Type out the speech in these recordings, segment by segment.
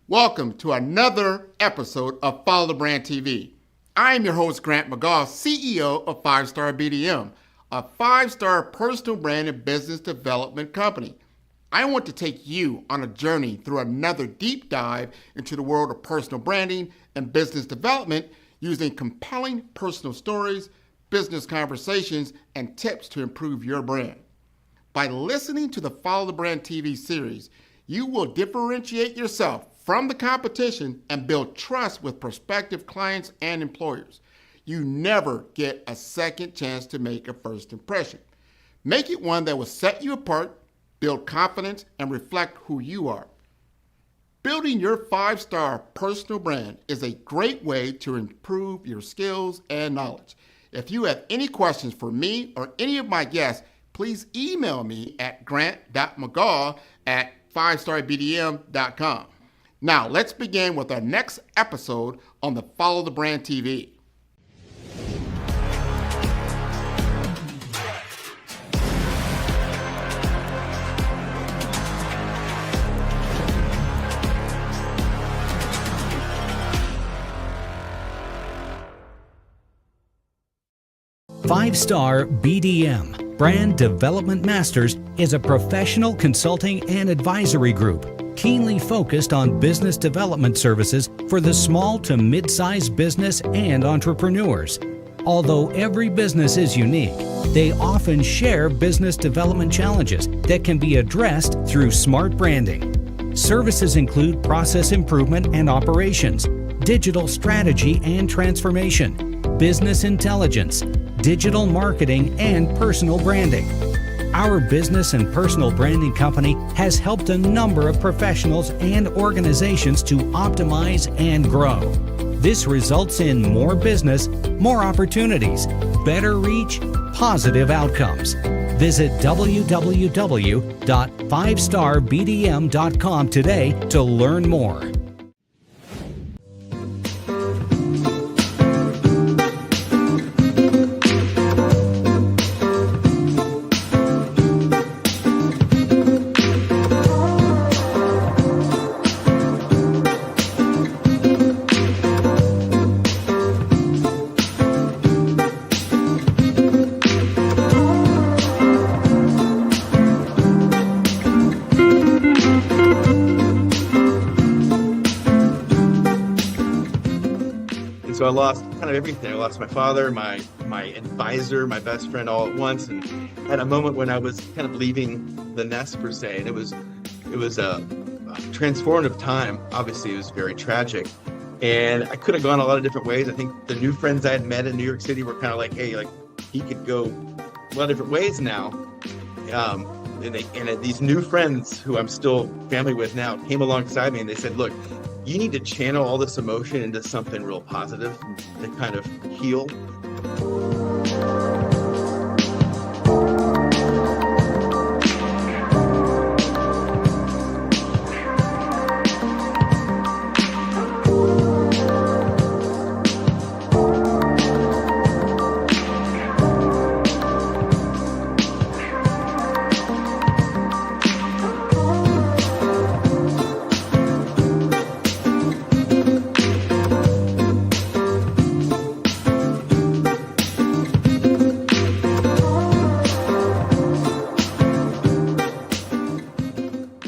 Welcome to another episode of Follow the Brand TV. I am your host, Grant McGaugh, CEO of 5-Star BDM, a 5-star personal brand and business development company. I want to take you on a journey through another deep dive into the world of personal branding and business development using compelling personal stories, business conversations, and tips to improve your brand. By listening to the Follow the Brand TV series, you will differentiate yourself from the competition and build trust with prospective clients and employers. You never get a second chance to make a first impression. Make it one that will set you apart, build confidence, and reflect who you are. Building your 5-star personal brand is a great way to improve your skills and knowledge. If you have any questions for me or any of my guests, please email me at grant.mcgaugh@5starbdm.com. Now, let's begin with our next episode on the Follow the Brand TV. Five-Star BDM, Brand Development Masters, is a professional consulting and advisory group keenly focused on business development services for the small to mid-sized business and entrepreneurs. Although every business is unique, they often share business development challenges that can be addressed through smart branding. Services include process improvement and operations, digital strategy and transformation, business intelligence, digital marketing, and personal branding. Our business and personal branding company has helped a number of professionals and organizations to optimize and grow. This results in more business, more opportunities, better reach, positive outcomes. Visit www.5starbdm.com today to learn more. So I lost kind of everything. I lost my father, my advisor, my best friend all at once, and had a moment when I was kind of leaving the nest per se. And it was a transformative time. Obviously, it was very tragic, and I could have gone a lot of different ways. I think the new friends I had met in New York City were kind of like, hey, like he could go a lot of different ways now. And these new friends who I'm still family with now came alongside me and they said, look, you need to channel all this emotion into something real positive to kind of heal.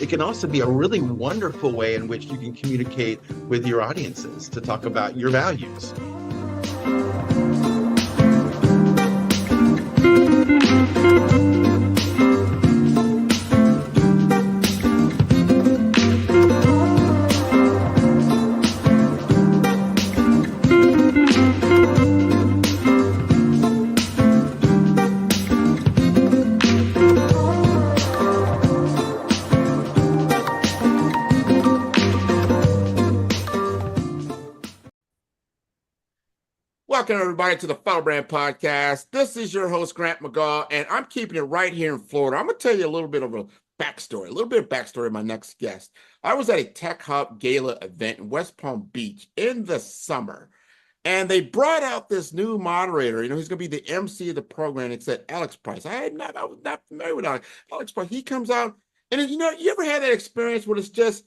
It can also be a really wonderful way in which you can communicate with your audiences to talk about your values. Welcome, everybody, to the Follow Brand Podcast. This is your host, Grant McGaugh, and I'm keeping it right here in Florida. I'm going to tell you a little bit of backstory of my next guest. I was at a Tech Hub Gala event in West Palm Beach in the summer, and they brought out this new moderator. He's going to be the MC of the program. It said Alex Price. I was not familiar with Alex Price. He comes out, and you ever had that experience where it's just,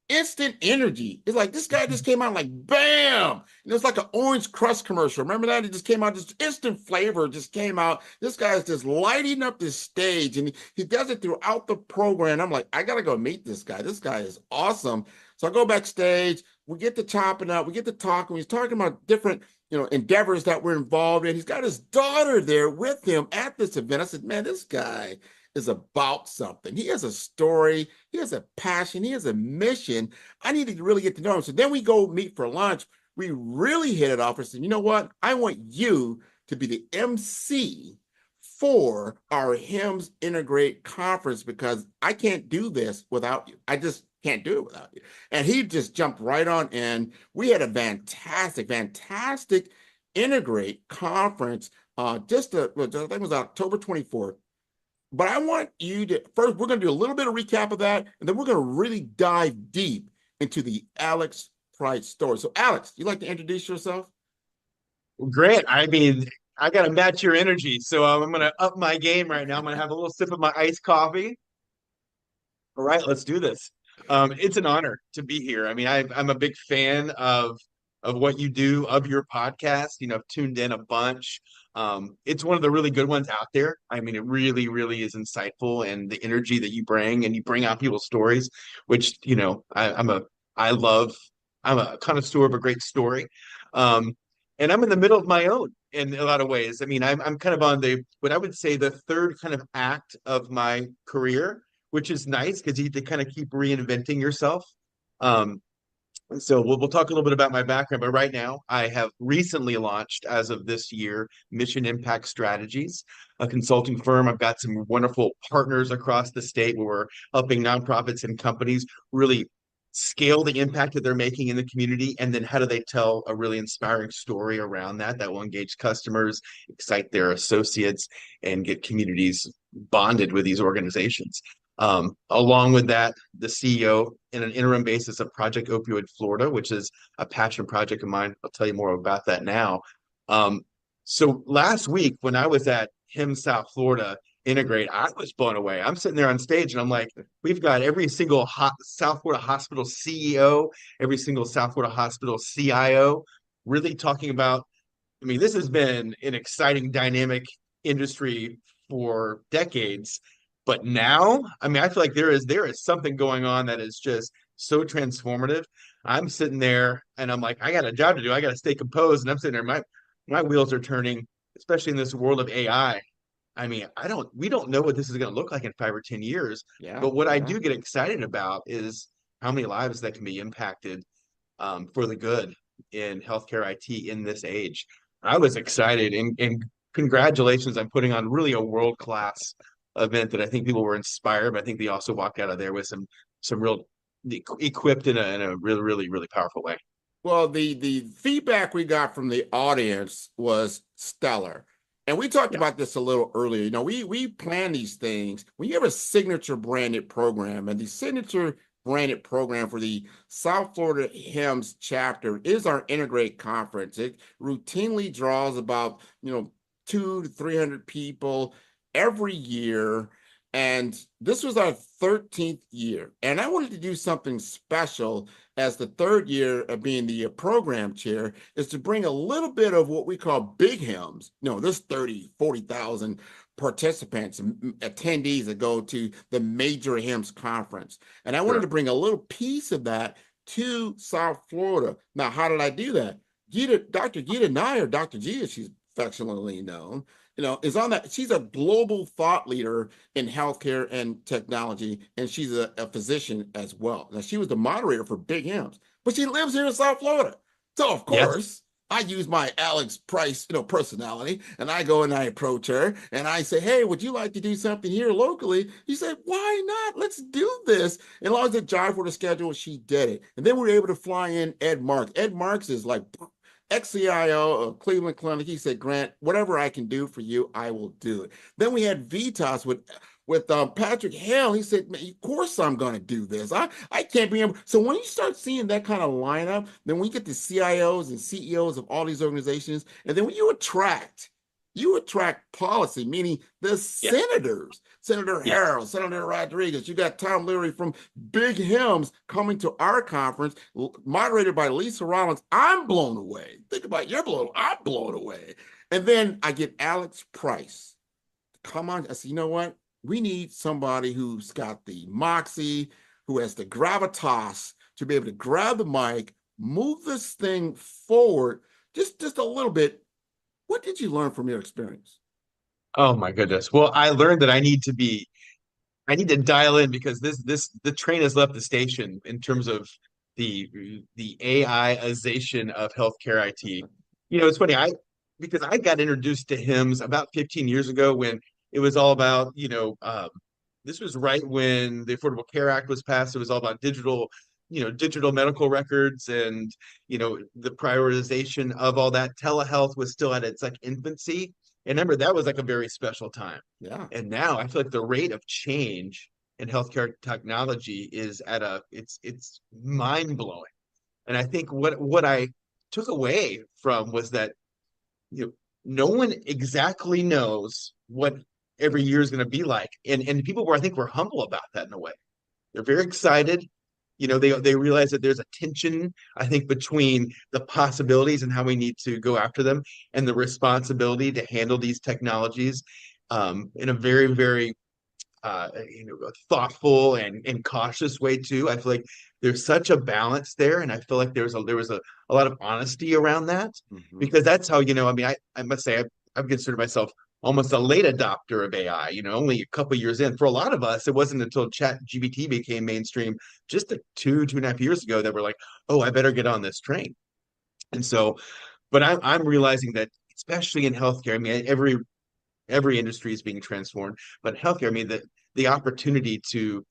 instant energy. It's like this guy just came out like bam. And it was like an Orange Crust commercial. Remember that? It just came out, just instant flavor just came out. This guy is just lighting up this stage, and he does it throughout the program. I'm like, I gotta go meet this guy. This guy is awesome. So I go backstage, we get to chopping up, we get to talking. He's talking about different, endeavors that we're involved in. He's got his daughter there with him at this event. I said, man, this guy is about something. He has a story, he has a passion, he has a mission. I need to really get to know him. So then we go meet for lunch. We really hit it off. I said, you know what? I want you to be the MC for our HIMSS Integrate conference because I can't do this without you. I just can't do it without you. And he just jumped right on in. We had a fantastic Integrate conference. I think it was October 24th. But I want you to, first, we're going to do a little bit of recap of that, and then we're going to really dive deep into the Alex Price story. So, Alex, you'd like to introduce yourself? Well, Grant, I mean, I got to match your energy. So I'm going to up my game right now. I'm going to have a little sip of my iced coffee. All right, let's do this. It's an honor to be here. I mean, I'm a big fan of what you do, of your podcast. I've tuned in a bunch. It's one of the really good ones out there. I mean, it really, really is insightful, and the energy that you bring out people's stories, which I love. I'm a connoisseur of a great story, and I'm in the middle of my own in a lot of ways. I mean, I'm kind of on what I would say the third kind of act of my career, which is nice because you have to kind of keep reinventing yourself. Um, so we'll talk a little bit about my background, but right now I have recently launched, as of this year, Mission Impact Strategies, a consulting firm. I've got some wonderful partners across the state where we're helping nonprofits and companies really scale the impact that they're making in the community, and then how do they tell a really inspiring story around that will engage customers, excite their associates, and get communities bonded with these organizations. Along with that, the CEO in an interim basis of Project Opioid Florida, which is a passion project of mine. I'll tell you more about that now. So last week when I was at HIMSS South Florida Integrate, I was blown away. I'm sitting there on stage and I'm like, we've got every single South Florida hospital CEO, every single South Florida hospital CIO really talking about, I mean, this has been an exciting, dynamic industry for decades. But now, I mean, I feel like there is something going on that is just so transformative. I'm sitting there and I'm like, I got a job to do. I got to stay composed. And I'm sitting there, my wheels are turning, especially in this world of AI. I mean, we don't know what this is going to look like in 5 or 10 years. Yeah, But what I yeah. do get excited about is how many lives that can be impacted for the good in healthcare IT in this age. I was excited, and congratulations on putting on really a world-class event that I think people were inspired, but I think they also walked out of there with some real equipped in a really, really, really powerful way. Well, the feedback we got from the audience was stellar. And we talked Yeah. about this a little earlier. We plan these things. When you have a signature branded program, and the signature branded program for the South Florida HIMSS chapter is our Integrate Conference. It routinely draws about, 200 to 300 people every year. And this was our 13th year. And I wanted to do something special as the third year of being the program chair, is to bring a little bit of what we call big HIMSS. There's 30, 40,000 participants, attendees that go to the major HIMSS conference. And I wanted to bring a little piece of that to South Florida. Now, how did I do that? Dr. Gita Nair, Dr. G, as she's affectionately known, is on that. She's a global thought leader in healthcare and technology, and she's a physician as well. Now, she was the moderator for Big HIMSS, but she lives here in South Florida. So, of course, I use my Alex Price, personality, and I go and I approach her and I say, hey, would you like to do something here locally? She said, why not? Let's do this. And as long as it jived for the schedule, she did it. And then we were able to fly in Ed Marks. Ed Marks is like ex-CIO of Cleveland Clinic. He said, Grant, whatever I can do for you, I will do it. Then we had Vitas with Patrick Hale. He said, man, of course I'm going to do this. I can't be able. So when you start seeing that kind of lineup, then when you get the CIOs and CEOs of all these organizations, and then when you attract you attract policy, meaning the Yeah. senators, Senator Yes. Harrell, Senator Rodriguez. You got Tom Leary from Big Hymns coming to our conference, moderated by Lisa Rollins. I'm blown away. Think about it, you're blown. I'm blown away. And then I get Alex Price. Come on. I said, you know what? We need somebody who's got the moxie, who has the gravitas to be able to grab the mic, move this thing forward just a little bit. What did you learn from your experience? Oh my goodness. Well, I learned that I need to dial in because the train has left the station in terms of the AIization of healthcare IT. You know, it's funny, because I got introduced to HIMSS about 15 years ago when it was all about, this was right when the Affordable Care Act was passed. It was all about digital medical records and, the prioritization of all that. Telehealth was still at its like infancy. And remember, that was like a very special time. Yeah. And now I feel like the rate of change in healthcare technology is it's mind blowing. And I think what I took away from was that you know no one exactly knows what every year is going to be like, and people were I think were humble about that in a way. They're very excited. They realize that there's a tension, I think, between the possibilities and how we need to go after them and the responsibility to handle these technologies in a very, very thoughtful and cautious way too. I feel like there's such a balance there, and I feel like there was a lot of honesty around that Mm-hmm. because that's how I mean, I must say I've considered myself almost a late adopter of AI. Only a couple years in. For a lot of us, it wasn't until Chat GPT became mainstream just 2.5 years ago that we're like, oh, I better get on this train. And so, but I'm realizing that especially in healthcare, I mean, every industry is being transformed, but healthcare, I mean, the opportunity to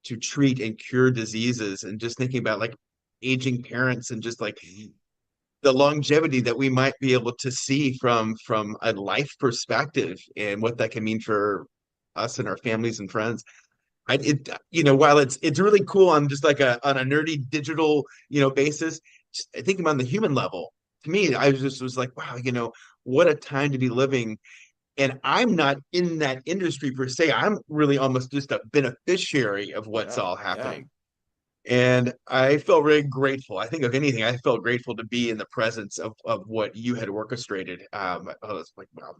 treat and cure diseases and just thinking about like aging parents and just like the longevity that we might be able to see from a life perspective and what that can mean for us and our families and friends. While it's really cool on just like on a nerdy digital basis, just thinking about the human level, to me I just was like, wow, what a time to be living. And I'm not in that industry per se. I'm really almost just a beneficiary of what's Yeah. all Yeah. happening. And I felt very grateful. I think, of anything, I felt grateful to be in the presence of what you had orchestrated. I was like, wow,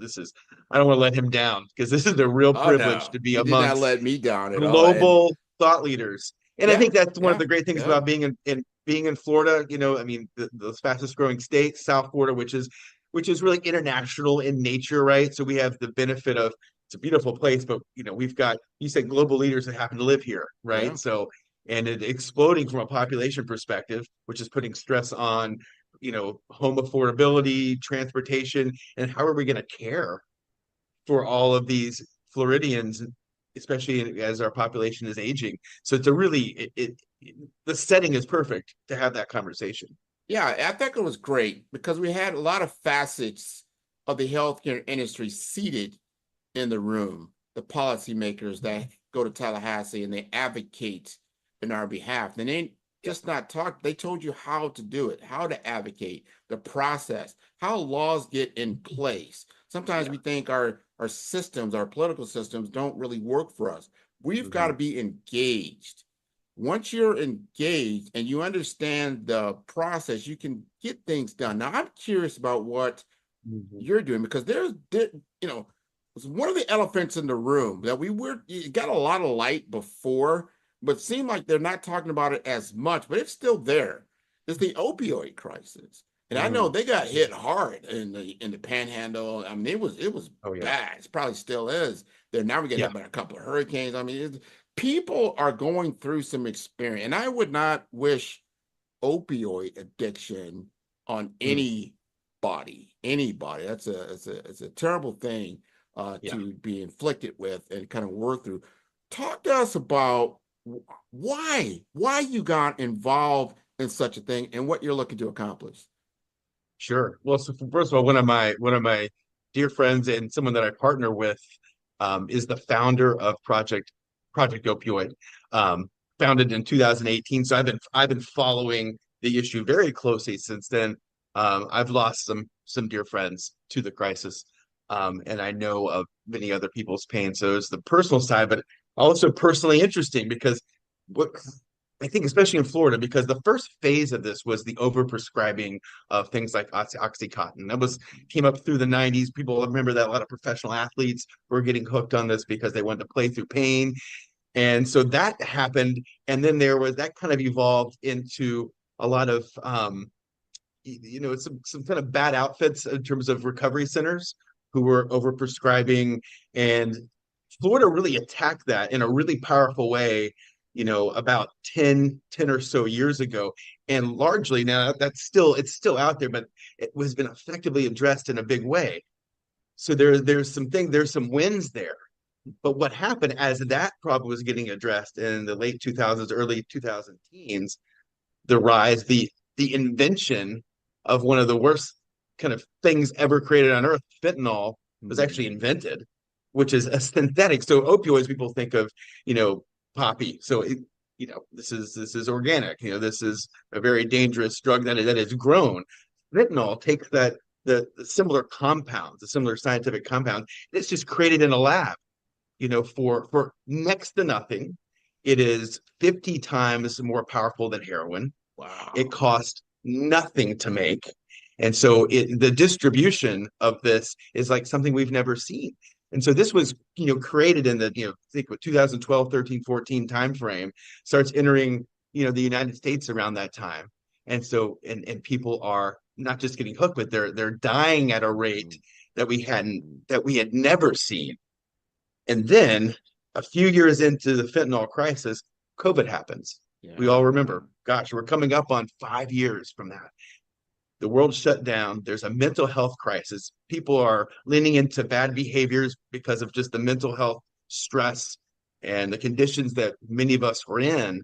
I don't want to let him down because this is a real Oh privilege no, to be you did not amongst let me down at all. And global thought leaders. And I yeah, think that's one of yeah, the great things yeah. about being in Florida. I mean, the fastest growing state, South Florida, which is really international in nature, right? So we have the benefit of it's a beautiful place, but we've got, you said, global leaders that happen to live here, Yeah. right? So, and it exploding from a population perspective, which is putting stress on home affordability, transportation, and how are we going to care for all of these Floridians, especially as our population is aging. So it's a really the setting is perfect to have that conversation. Yeah, I think it was great because we had a lot of facets of the healthcare industry seated in the room, the policymakers that go to Tallahassee and they advocate in our behalf. And they Yeah, just not talk, they told you how to do it, how to advocate, the process, how laws get in place. Sometimes yeah. we think our systems, our political systems don't really work for us. We've got to Hmm. be engaged. Once you're engaged and you understand the process, you can get things done. Now, I'm curious about what Hmm. you're doing because you know, it's one of the elephants in the room that we were it got a lot of light before, but seemed like they're not talking about it as much, but it's still there. It's the opioid crisis. And I know Hmm. they got hit hard in the panhandle. I mean, it was Oh yeah, bad. It probably still is. They're now getting yeah. hit by a couple of hurricanes. I mean, people are going through some experience, and I would not wish opioid addiction on Mm. anybody. It's a terrible thing Yeah. to be inflicted with and kind of work through. Talk to us about why you got involved in such a thing and what you're looking to accomplish. Sure. Well, so first of all, one of my dear friends and someone that I partner with is the founder of Project Opioid, founded in 2018. So I've been following the issue very closely since then. I've lost some dear friends to the crisis. and I know of many other people's pain. So it's the personal side, but also personally interesting because what I think, especially in Florida, because the first phase of this was the overprescribing of things like Oxycontin. Came up through the 90s. People remember that a lot of professional athletes were getting hooked on this because they wanted to play through pain. And so that happened. And then that kind of evolved into a lot of some kind of bad outfits in terms of recovery centers who were overprescribing. And Florida really attacked that in a really powerful way, about 10 or so years ago. And largely now it's still out there, but it was been effectively addressed in a big way. So there's some wins there. But what happened as that problem was getting addressed in the late 2000s, early 2000 teens, the invention of one of the worst kind of things ever created on earth, fentanyl, was actually invented, which is a synthetic. So opioids, people think of, poppy. So this is organic. This is a very dangerous drug that is grown. Fentanyl takes the similar compounds, the similar scientific compounds. It's just created in a lab, for next to nothing. It is 50 times more powerful than heroin. Wow. It cost nothing to make. And so the distribution of this is like something we've never seen. And so this was, created in the, I think 2012, 13, 14 timeframe, starts entering, the United States around that time. And so, and people are not just getting hooked, but they're dying at a rate that we had never seen. And then a few years into the fentanyl crisis, COVID happens. Yeah. We all remember, gosh, we're coming up on 5 years from that. The world shut down. There's a mental health crisis. People are leaning into bad behaviors because of just the mental health stress and the conditions that many of us were in.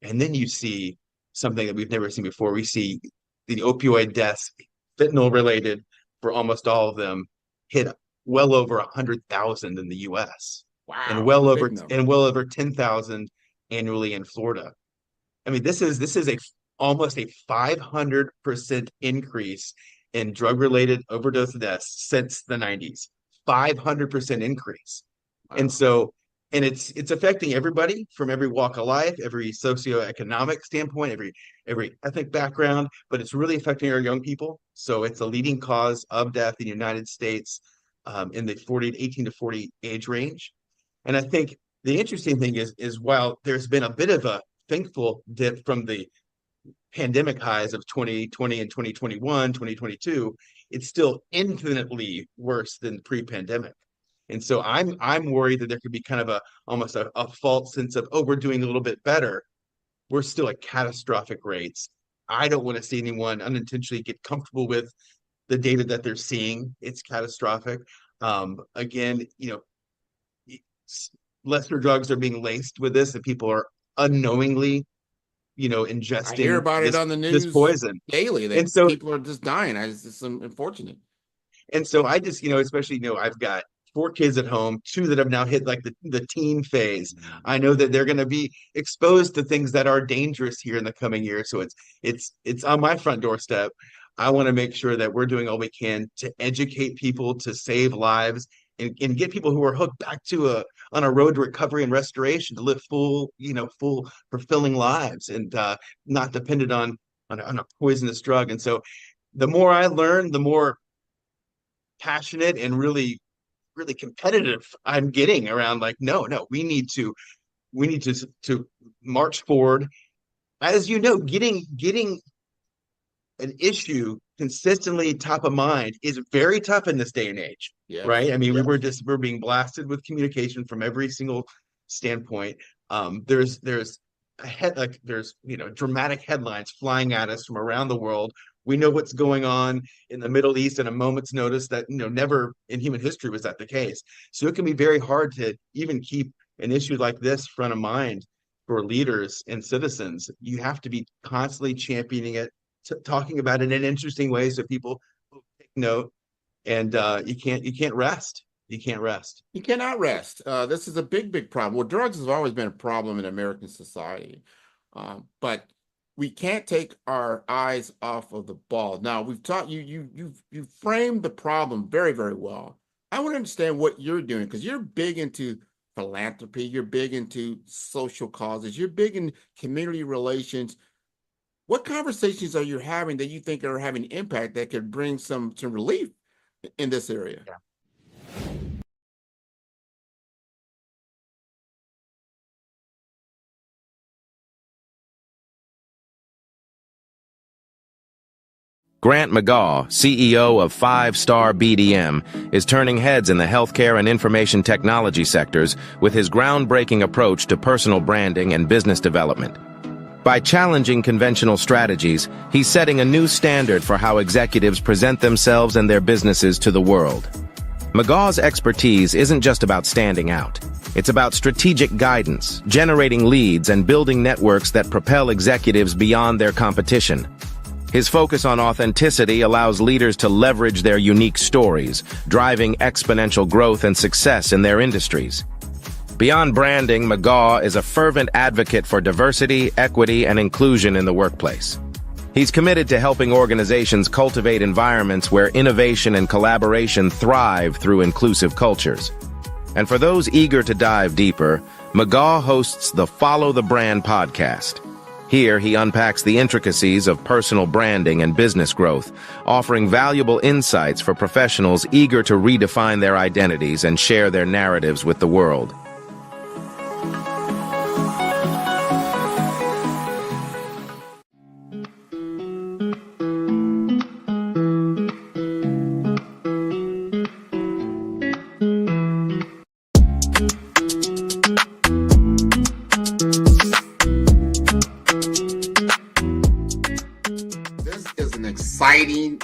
And then you see something that we've never seen before. We see the opioid deaths, fentanyl related, for almost all of them, hit well over 100,000 in the U.S. Wow. And well over 10,000 annually in Florida. I mean, this is almost a 500% increase in drug-related overdose deaths since the 90s. 500% increase. Wow. And it's affecting everybody from every walk of life, every socioeconomic standpoint, every ethnic background, but it's really affecting our young people. So it's a leading cause of death in the United States in the 18 to 40 age range. And I think the interesting thing is while there's been a bit of a thankful dip from the pandemic highs of 2020 and 2021, 2022, it's still infinitely worse than pre-pandemic. And so I'm worried that there could be kind of almost a false sense of, oh, we're doing a little bit better. We're still at catastrophic rates. I don't want to see anyone unintentionally get comfortable with the data that they're seeing. It's catastrophic. Again, lesser drugs are being laced with this, and people are unknowingly, ingesting. I hear about it on the news this poison daily. And so people are just dying. It's just unfortunate. And so I just, especially, I've got 4 kids at home, 2 that have now hit like the teen phase. I know that they're going to be exposed to things that are dangerous here in the coming years. So it's on my front doorstep. I want to make sure that we're doing all we can to educate people, to save lives, and get people who are hooked back on a road to recovery and restoration, to live full fulfilling lives and not dependent on a poisonous drug. And so the more I learn, the more passionate and really competitive I'm getting around, like, no, we need to march forward. As getting an issue consistently top of mind is very tough in this day and age. Yes. Right? I mean, yes. we're being blasted with communication from every single standpoint. There's dramatic headlines flying at us from around the world. We know what's going on in the Middle East at a moment's notice that never in human history was that the case. So it can be very hard to even keep an issue like this front of mind for leaders and citizens. You have to be constantly championing it, talking about it in interesting ways so people take note. And you can't rest. You can't rest. You cannot rest. This is a big problem. Well, drugs has always been a problem in American society, but we can't take our eyes off of the ball. Now, we've taught you framed the problem very, very well. I want to understand what you're doing because you're big into philanthropy, you're big into social causes, you're big in community relations. What conversations are you having that you think are having impact that could bring some relief in this area? Yeah. Grant McGaugh, CEO of 5-Star BDM, is turning heads in the healthcare and information technology sectors with his groundbreaking approach to personal branding and business development. By challenging conventional strategies, he's setting a new standard for how executives present themselves and their businesses to the world. McGaugh's expertise isn't just about standing out. It's about strategic guidance, generating leads, and building networks that propel executives beyond their competition. His focus on authenticity allows leaders to leverage their unique stories, driving exponential growth and success in their industries. Beyond branding, McGaugh is a fervent advocate for diversity, equity, and inclusion in the workplace. He's committed to helping organizations cultivate environments where innovation and collaboration thrive through inclusive cultures. And for those eager to dive deeper, McGaugh hosts the Follow the Brand podcast. Here, he unpacks the intricacies of personal branding and business growth, offering valuable insights for professionals eager to redefine their identities and share their narratives with the world.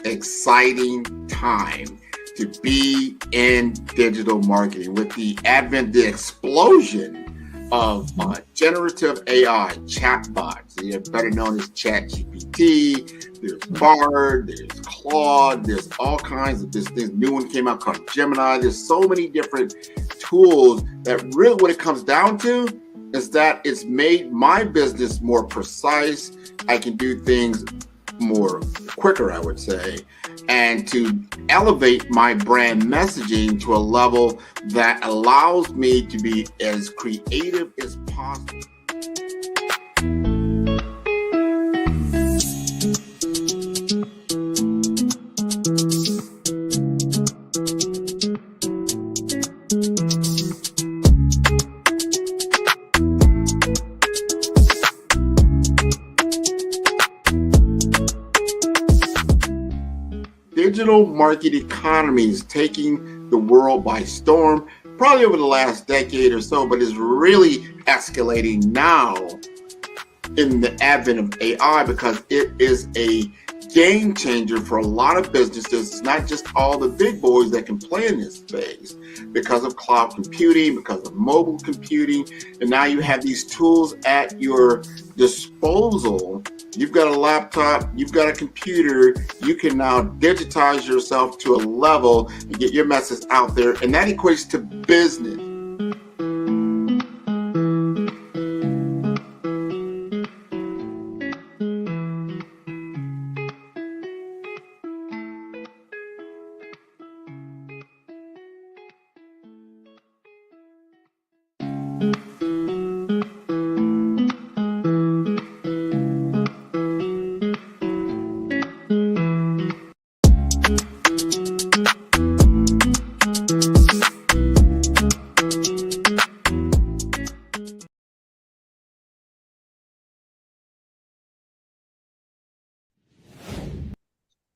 Exciting time to be in digital marketing with the advent, the explosion of generative AI chatbots. They're better known as ChatGPT. There's Bard, there's Claude, there's all kinds of this new one came out called Gemini. There's so many different tools that really what it comes down to is that it's made my business more precise. I can do things more quicker, I would say, and to elevate my brand messaging to a level that allows me to be as creative as possible. Digital market economy is taking the world by storm, probably over the last decade or so, but is really escalating now in the advent of AI because it is a game changer for a lot of businesses. It's not just all the big boys that can play in this space because of cloud computing, because of mobile computing, and now you have these tools at your disposal. You've got a laptop, you've got a computer, you can now digitize yourself to a level and get your message out there, and that equates to business.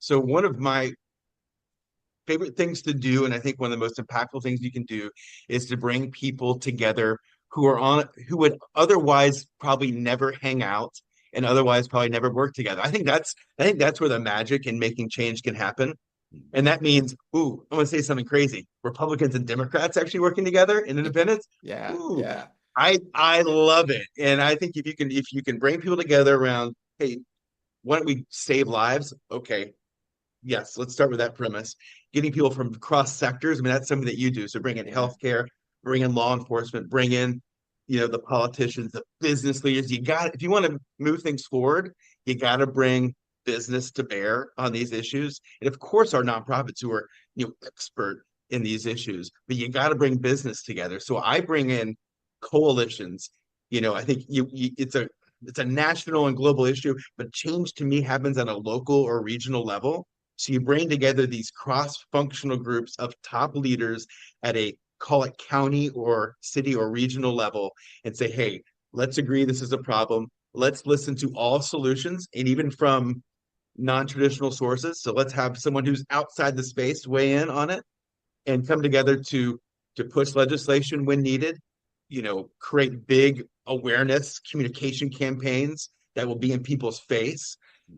So one of my favorite things to do, and I think one of the most impactful things you can do, is to bring people together who would otherwise probably never hang out and otherwise probably never work together. I think that's where the magic in making change can happen. And that means, ooh, I'm gonna say something crazy. Republicans and Democrats actually working together in independence. Yeah, Ooh, yeah. I love it. And I think if you can bring people together around, hey, why don't we save lives? Okay. Yes, let's start with that premise. Getting people from cross sectors. I mean, that's something that you do. So bring in healthcare, bring in law enforcement, bring in, the politicians, the business leaders. If you want to move things forward, you got to bring business to bear on these issues. And of course, our nonprofits who are, expert in these issues, but you got to bring business together. So I bring in coalitions. I think it's a national and global issue, but change to me happens at a local or regional level. So you bring together these cross-functional groups of top leaders at a, call it, county or city or regional level, and say, hey, let's agree this is a problem. Let's listen to all solutions, and even from non-traditional sources. So let's have someone who's outside the space weigh in on it and come together to push legislation when needed, create big awareness communication campaigns that will be in people's face.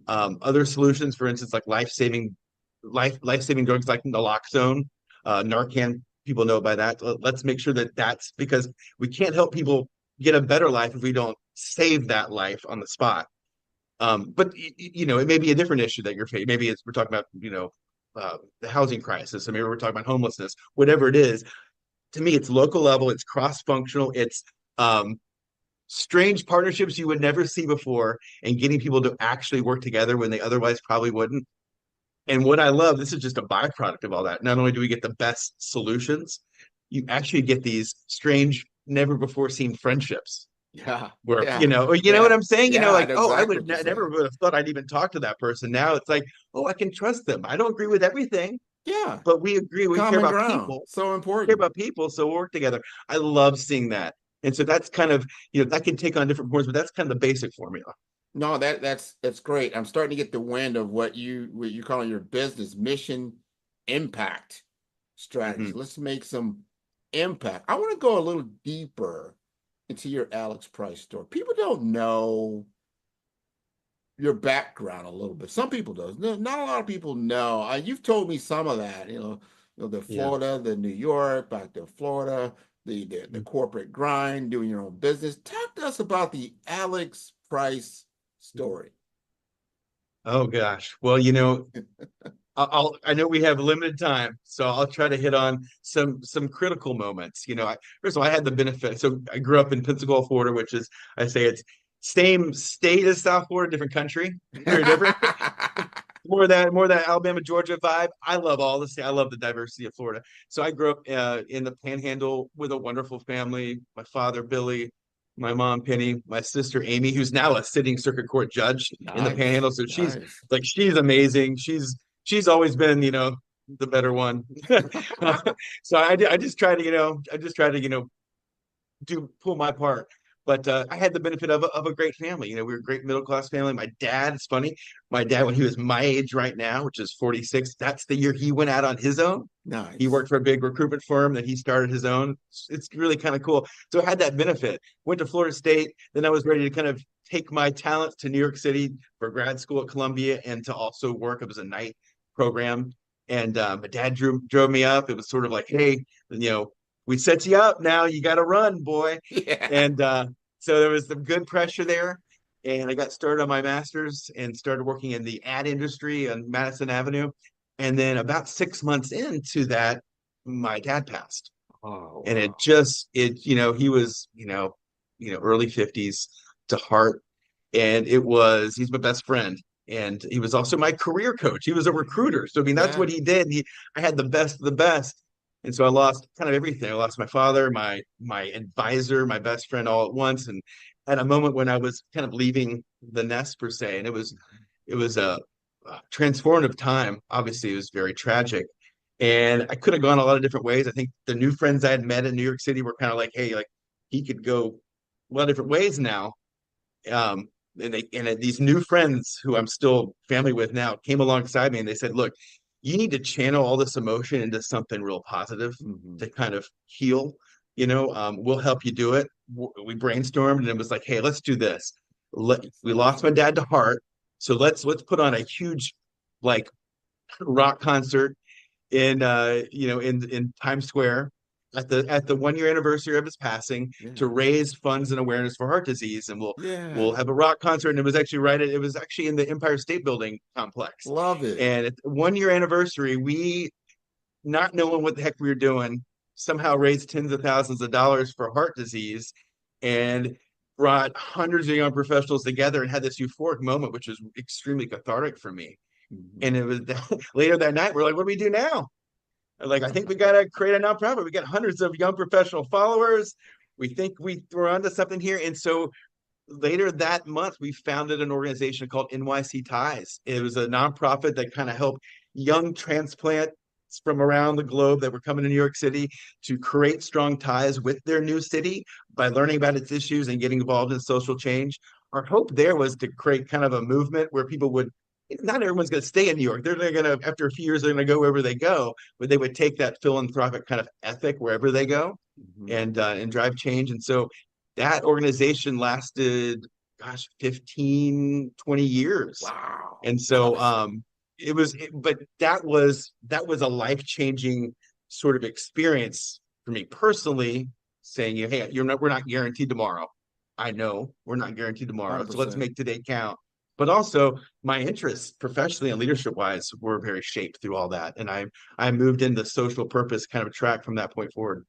Other solutions, for instance, like life-saving drugs like naloxone, Narcan, people know by that. Let's make sure that that's, because we can't help people get a better life if we don't save that life on the spot. But it may be a different issue that you're facing. Maybe we're talking about, the housing crisis. Maybe we're talking about homelessness, whatever it is. To me, it's local level, it's cross-functional, it's strange partnerships you would never see before, and getting people to actually work together when they otherwise probably wouldn't. And what I love, this is just a byproduct of all that. Not only do we get the best solutions, you actually get these strange, never before seen friendships. Yeah. Where, Yeah. you know what I'm saying? Yeah, Like, I know I exactly would what you're never saying. would have thought I'd even talk to that person. Now it's like, I can trust them. I don't agree with everything, Yeah. but we agree. We care Common about ground. people. So Care important. about people, so we'll work together. I love seeing that. And so that's kind of, that can take on different forms, but that's kind of the basic formula. No, that's great. I'm starting to get the wind of what you call your business mission impact strategy. Mhm. Let's make some impact. I want to go a little deeper into your Alex Price story. People don't know your background a little bit. Some people do. No, not a lot of people know. You've told me some of that. The Yeah. Florida, the New York, back to Florida, the corporate grind, doing your own business. Talk to us about the Alex Price story. Oh gosh. Well, I know we have limited time, so I'll try to hit on some critical moments. First of all, I had the benefit. So I grew up in Pensacola, Florida, which is, I say, it's same state as South Florida, different country, very different. More of that Alabama, Georgia vibe. I love all the state. I love the diversity of Florida. So I grew up in the Panhandle with a wonderful family. My father, Billy, my mom, Penny, my sister, Amy, who's now a sitting circuit court judge in the Nice, Panhandle. So nice. she's amazing. She's always been, the better one. So I just try to, pull my part. But I had the benefit of a great family. We were a great middle class family. My dad, it's funny, my dad, when he was my age right now, which is 46, that's the year he went out on his own. He Nice. worked for a big recruitment firm, that he started his own. It's really kind of cool. So I had that benefit. Went to Florida State. Then I was ready to kind of take my talents to New York City for grad school at Columbia, and to also work. It was a night program. And my dad drove me up. It was sort of like, hey, we set you up now. You got to run, boy. Yeah. And so there was some good pressure there. And I got started on my master's and started working in the ad industry on Madison Avenue. And then about 6 months into that, my dad passed. Oh, And wow. he was, early 50s to heart. And he's my best friend. And he was also my career coach. He was a recruiter. So, that's Yeah. what he did. I had the best of the best. And so I lost kind of everything. I lost my father, my advisor, my best friend, all at once. And at a moment when I was kind of leaving the nest, per se. And it was a transformative time. Obviously, it was very tragic. And I could have gone a lot of different ways. I think the new friends I had met in New York City were kind of like, hey, like, he could go a lot of different ways now. And these new friends who I'm still family with now came alongside me, and they said, look, you need to channel all this emotion into something real positive to kind of heal. We'll help you do it. We brainstormed, and it was like, hey, let's do this. We lost my dad to heart, so let's put on a huge, like, rock concert in Times Square at the 1 year anniversary of his passing, Yeah. to raise funds and awareness for heart disease. And we'll Yeah. have a rock concert. And it was actually in the Empire State Building complex. Love it. And at the 1 year anniversary, we, not knowing what the heck we were doing, somehow raised tens of thousands of dollars for heart disease, and brought hundreds of young professionals together, and had this euphoric moment, which was extremely cathartic for me. And it was later that night, we're like, what do we do now? Like, I think we got to create a nonprofit. We got hundreds of young professional followers. We think we're onto something here. And so later that month, we founded an organization called NYC Ties. It was a nonprofit that kind of helped young transplants from around the globe that were coming to New York City to create strong ties with their new city by learning about its issues and getting involved in social change. Our hope there was to create kind of a movement where people would, not everyone's going to stay in New York. They're going to, after a few years, they're going to go wherever they go, but they would take that philanthropic kind of ethic wherever they go and drive change. And so that organization lasted, gosh, 15, 20 years. Wow. And so but that was a life-changing sort of experience for me personally, saying, hey, we're not guaranteed tomorrow. I know we're not guaranteed tomorrow. 100%. So let's make today count. But also my interests professionally and leadership wise were very shaped through all that. And I moved into social purpose kind of track from that point forward.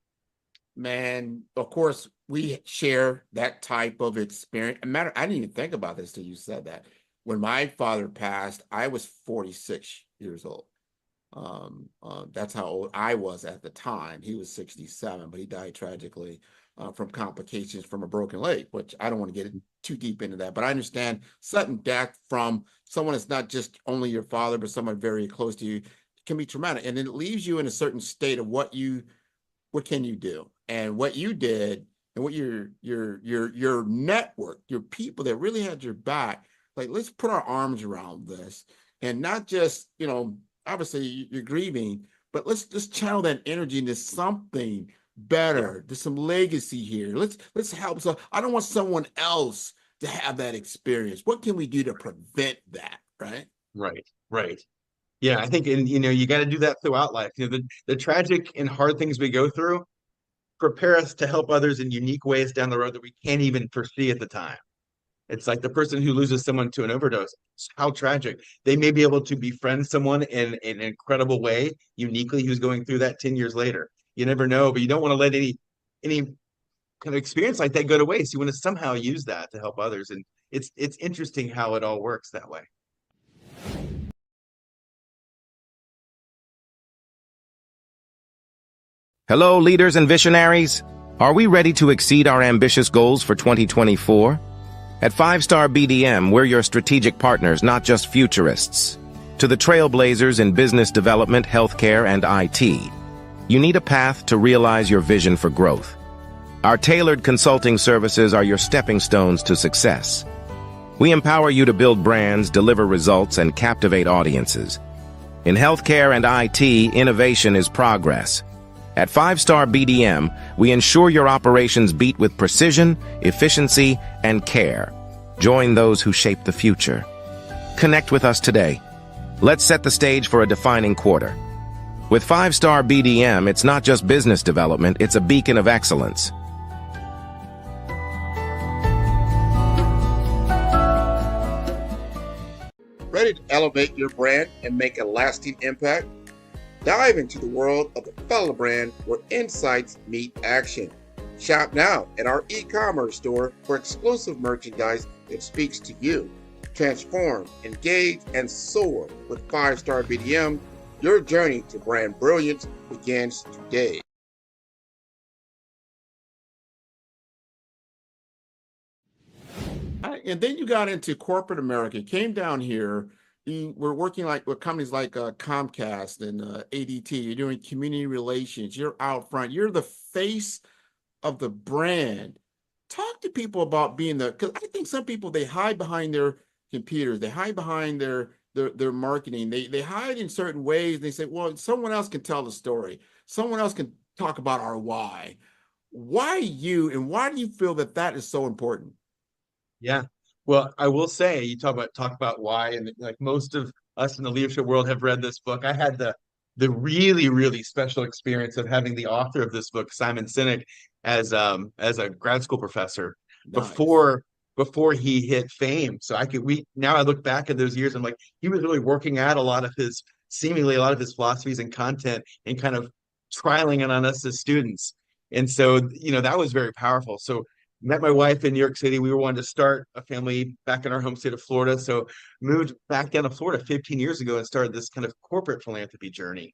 Man, of course, we share that type of experience. I didn't even think about this till you said that. When my father passed, I was 46 years old. That's how old I was at the time. He was 67, but he died tragically from complications from a broken leg, which I don't want to get too deep into that. But I understand sudden death from someone that's not just only your father, but someone very close to you can be traumatic. And it leaves you in a certain state of what can you do? And what you did and what your network, your people that really had your back, like, let's put our arms around this and not just, obviously you're grieving, but let's just channel that energy into something better. There's some legacy here. Let's help. So I don't want someone else to have that experience. What can we do to prevent that? Right. Yeah, I think, and you got to do that throughout life. The tragic and hard things we go through prepare us to help others in unique ways down the road that we can't even foresee at the time. It's like the person who loses someone to an overdose. How tragic. They may be able to befriend someone in an incredible way, uniquely, who's going through that 10 years later. You never know, but you don't want to let any kind of experience like that go to waste. You want to somehow use that to help others. And it's interesting how it all works that way. Hello, leaders and visionaries. Are we ready to exceed our ambitious goals for 2024? At 5-Star BDM, we're your strategic partners, not just futurists. To the trailblazers in business development, healthcare, and IT, you need a path to realize your vision for growth. Our tailored consulting services are your stepping stones to success. We empower you to build brands, deliver results, and captivate audiences. In healthcare and IT, innovation is progress. At 5-Star BDM, we ensure your operations beat with precision, efficiency, and care. Join those who shape the future. Connect with us today. Let's set the stage for a defining quarter. With 5-Star BDM, it's not just business development, it's a beacon of excellence. Ready to elevate your brand and make a lasting impact? Dive into the world of the Fellow brand where insights meet action. Shop now at our e-commerce store for exclusive merchandise that speaks to you. Transform, engage, and soar with 5-Star BDM. Your journey to brand brilliance begins today. And then you got into corporate America, came down here. You were working with companies like Comcast and ADT. You're doing community relations. You're out front. You're the face of the brand. Talk to people about being because I think some people, they hide behind their computers. They hide behind their marketing. They hide in certain ways. They say, well, someone else can tell the story. Someone else can talk about our why. Why you, and why do you feel that is so important? Yeah. Well, I will say, you talk about why, and like most of us in the leadership world have read this book. I had the really, really special experience of having the author of this book, Simon Sinek, as a grad school professor. Nice. Before he hit fame. So now I look back at those years, I'm like, he was really working out seemingly a lot of his philosophies and content and kind of trialing it on us as students. And so, that was very powerful. So met my wife in New York City. We were wanting to start a family back in our home state of Florida. So moved back down to Florida 15 years ago and started this kind of corporate philanthropy journey.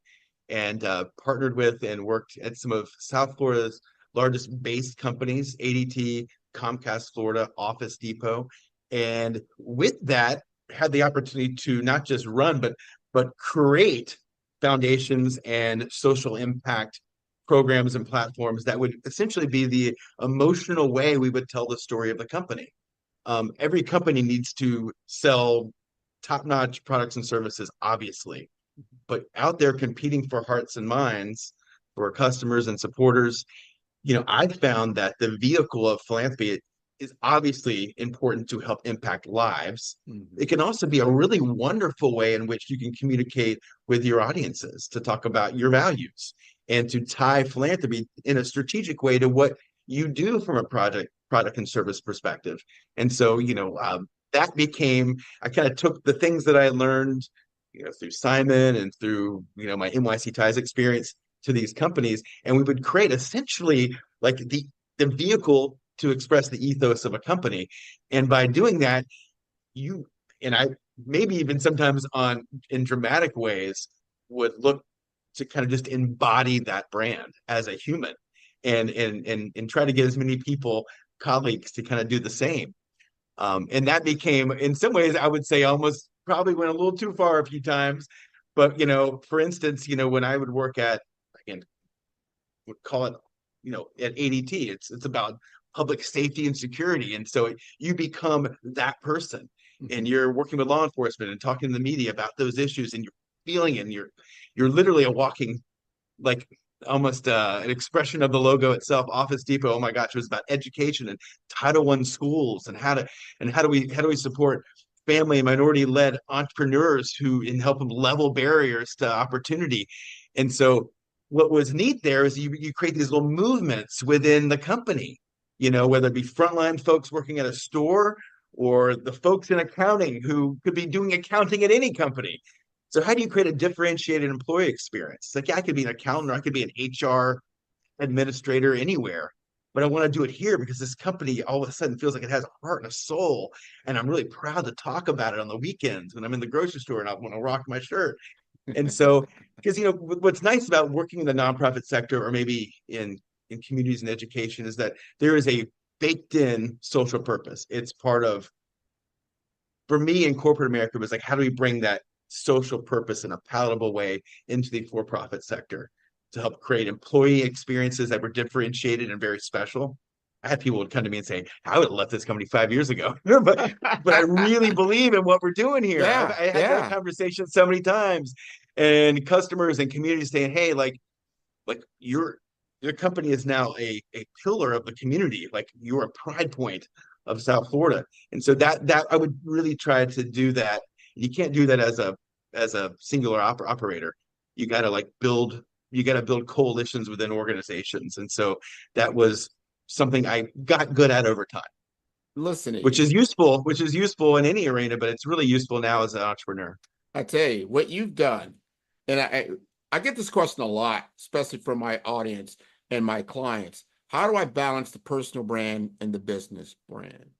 and partnered with and worked at some of South Florida's largest based companies, ADT, Comcast Florida, Office Depot. And with that, had the opportunity to not just run, but create foundations and social impact programs and platforms that would essentially be the emotional way we would tell the story of the company. Every company needs to sell top-notch products and services, obviously, but out there competing for hearts and minds for customers and supporters, I found that the vehicle of philanthropy is obviously important to help impact lives. Mm-hmm. It can also be a really wonderful way in which you can communicate with your audiences to talk about your values and to tie philanthropy in a strategic way to what you do from a product and service perspective. And so, that became, I kind of took the things that I learned, through Simon and through, my NYC Ties experience to these companies, and we would create essentially like the vehicle to express the ethos of a company. And by doing that, you and I, maybe even sometimes in dramatic ways, would look to kind of just embody that brand as a human, and try to get as many people, colleagues, to kind of do the same. And that became, in some ways, I would say, almost probably went a little too far a few times. But for instance, when I would work at, again, would call it, at ADT, it's about public safety and security, and so you become that person, and you're working with law enforcement and talking to the media about those issues, and you're feeling, and you're literally a walking, like, almost an expression of the logo itself. Office Depot, oh my gosh, it was about education and Title I schools, and how do we support family and minority led entrepreneurs and help them level barriers to opportunity. And so what was neat there is you create these little movements within the company, whether it be frontline folks working at a store or the folks in accounting who could be doing accounting at any company. So how do you create a differentiated employee experience? Like, yeah, I could be an accountant, or I could be an HR administrator anywhere, but I want to do it here because this company all of a sudden feels like it has a heart and a soul, and I'm really proud to talk about it on the weekends when I'm in the grocery store and I want to rock my shirt. And so, because what's nice about working in the nonprofit sector, or maybe in communities and education, is that there is a baked in social purpose. It's part of, for me in corporate America, was like, how do we bring that social purpose in a palatable way into the for-profit sector to help create employee experiences that were differentiated and very special? I had people would come to me and say, I would have left this company 5 years ago, but I really believe in what we're doing here. Yeah, I had that conversation so many times, and customers and communities saying, hey, like your company is now a pillar of the community, like you're a pride point of South Florida. And so that I would really try to do that. You can't do that as a singular operator. You got to build coalitions within organizations. And so that was something I got good at over time. Listening, which is useful in any arena, but it's really useful now as an entrepreneur. I tell you what you've done, and I get this question a lot, especially from my audience and my clients. How do I balance the personal brand and the business brand?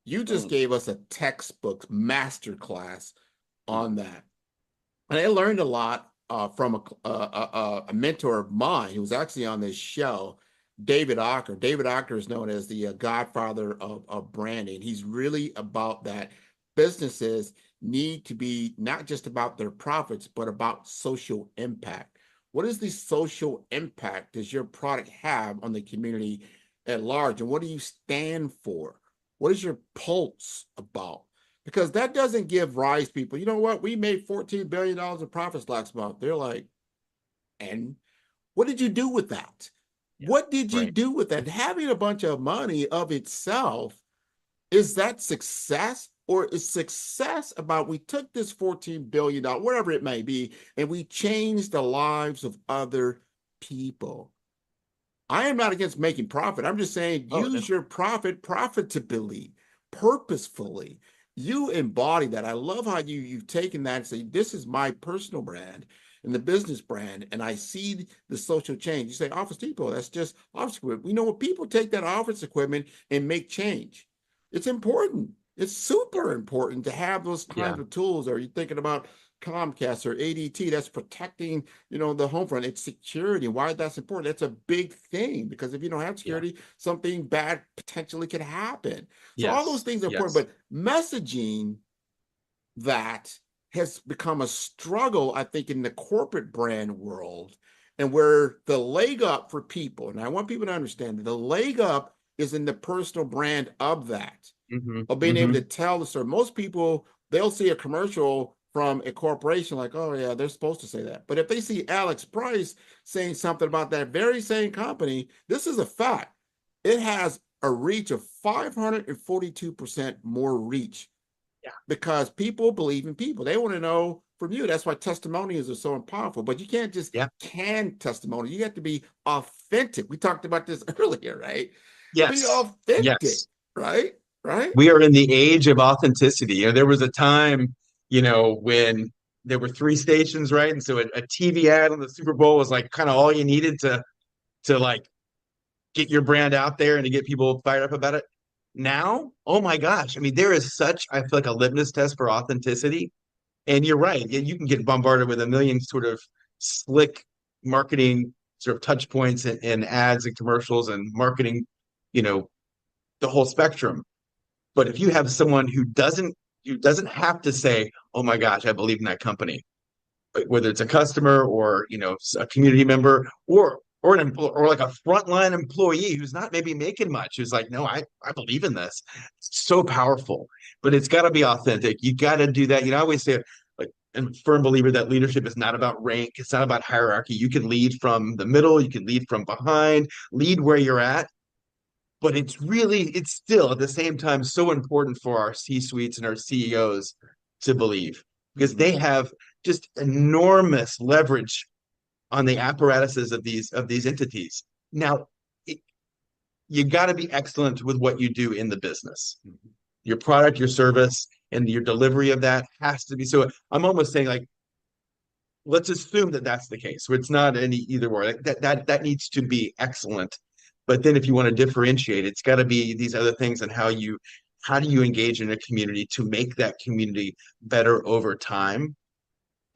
You just gave us a textbook masterclass on that. And I learned a lot from a mentor of mine who was actually on this show, David Ocker. David Ocker is known as the godfather of branding. He's really about that. Businesses need to be not just about their profits, but about social impact. What is the social impact does your product have on the community at large? And what do you stand for? What is your pulse about? Because that doesn't give rise to people. You know what? We made $14 billion in profits last month. They're like, and what did you do with that? Yeah, what did you do with that? Having a bunch of money of itself, is that success? Or is success about we took this $14 billion, whatever it may be, and we changed the lives of other people? I am not against making profit. I'm just saying use your profit profitably, purposefully. You embody that. I love how you've taken that and say, this is my personal brand and the business brand, and I see the social change. You say Office Depot, that's just office equipment. We know when people take that office equipment and make change, it's important. It's super important to have those kinds of tools. Are you thinking about Comcast or ADT that's protecting, the home front. It's security. Why that's important? That's a big thing, because if you don't have security, something bad potentially could happen. So all those things are important, but messaging that has become a struggle, I think, in the corporate brand world, and where the leg up for people, and I want people to understand that the leg up is in the personal brand of that, of being able to tell the story. Most people, they'll see a commercial from a corporation like, oh yeah, they're supposed to say that. But if they see Alex Price saying something about that very same company, this is a fact. It has a reach of 542% more reach. Because people believe in people. They want to know from you. That's why testimonials are so powerful. But you can't just can testimony. You have to be authentic. We talked about this earlier, right? Be authentic, right? Right? We are in the age of authenticity. There was a time, when there were 3 stations, right? And so a TV ad on the Super Bowl was like kind of all you needed to like get your brand out there and to get people fired up about it. Now, oh my gosh, I mean, there is such, I feel like, a litmus test for authenticity. And you're right, you can get bombarded with a million sort of slick marketing sort of touch points and ads and commercials and marketing, the whole spectrum. But if you have someone who doesn't have to say, oh my gosh, I believe in that company, whether it's a customer or a community member or like a frontline employee who's not maybe making much, who's like, no, I believe in this. It's so powerful, but it's got to be authentic. You got to do that. I always say, like, I'm a firm believer that leadership is not about rank. It's not about hierarchy. You can lead from the middle. You can lead from behind, lead where you're at. But it's still at the same time so important for our C-suites and our CEOs to believe, because they have just enormous leverage on the apparatuses of these entities. Now, you got to be excellent with what you do in the business. Your product, your service, and your delivery of that has to be. So I'm almost saying, like, let's assume that that's the case, where it's not any either or. That needs to be excellent. But then if you want to differentiate, it's got to be these other things, and how do you engage in a community to make that community better over time.